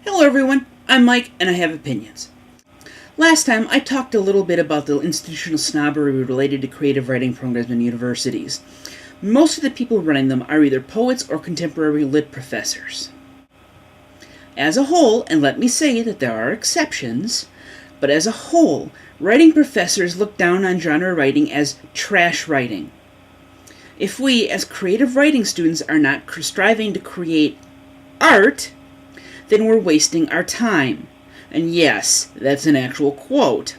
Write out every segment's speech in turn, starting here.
Hello everyone, I'm Mike and I have opinions. Last time I talked a little bit about the institutional snobbery related to creative writing programs in universities. Most of the people running them are either poets or contemporary lit professors. As a whole, and let me say that there are exceptions, but as a whole, writing professors look down on genre writing as trash writing. If we, as creative writing students, are not striving to create art, then we're wasting our time. And yes, that's an actual quote.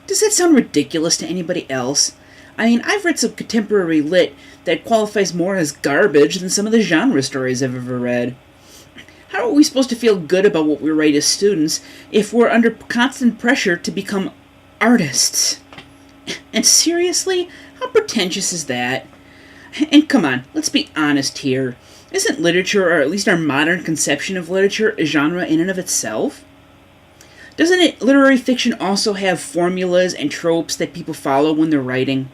Does that sound ridiculous to anybody else? I mean, I've read some contemporary lit that qualifies more as garbage than some of the genre stories I've ever read. How are we supposed to feel good about what we write as students if we're under constant pressure to become artists? And seriously, how pretentious is that? And come on, let's be honest here. Isn't literature, or at least our modern conception of literature, a genre in and of itself? Doesn't literary fiction also have formulas and tropes that people follow when they're writing?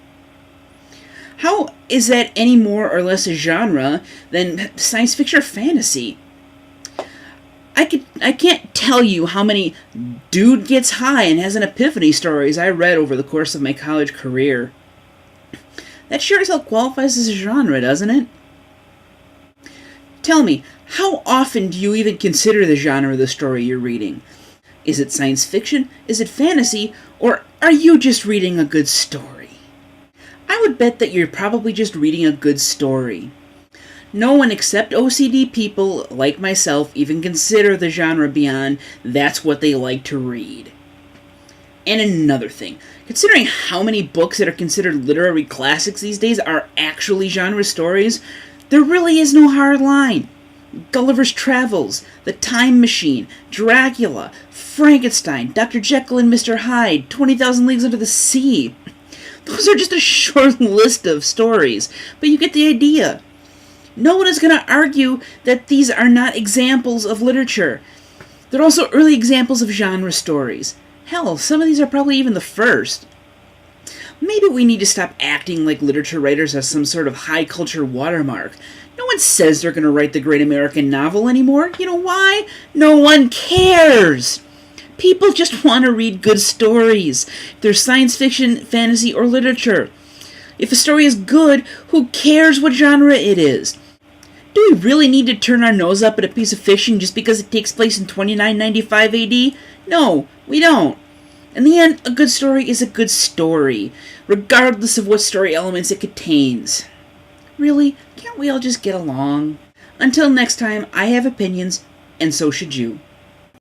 How is that any more or less a genre than science fiction or fantasy? I can't tell you how many dude gets high and has an epiphany stories I read over the course of my college career. That sure as hell qualifies as a genre, doesn't it? Tell me, how often do you even consider the genre of the story you're reading? Is it science fiction? Is it fantasy? Or are you just reading a good story? I would bet that you're probably just reading a good story. No one except OCD people, like myself, even consider the genre beyond that's what they like to read. And another thing, considering how many books that are considered literary classics these days are actually genre stories, there really is no hard line. Gulliver's Travels, The Time Machine, Dracula, Frankenstein, Dr. Jekyll and Mr. Hyde, 20,000 Leagues Under the Sea. Those are just a short list of stories, but you get the idea. No one is going to argue that these are not examples of literature. They're also early examples of genre stories. Hell, some of these are probably even the first. Maybe we need to stop acting like literature writers as some sort of high culture watermark. No one says they're going to write the great American novel anymore. You know why? No one cares! People just want to read good stories. They're science fiction, fantasy, or literature. If a story is good, who cares what genre it is? Do we really need to turn our nose up at a piece of fiction just because it takes place in 2995 AD? No, we don't. In the end, a good story is a good story, regardless of what story elements it contains. Really, can't we all just get along? Until next time, I have opinions, and so should you.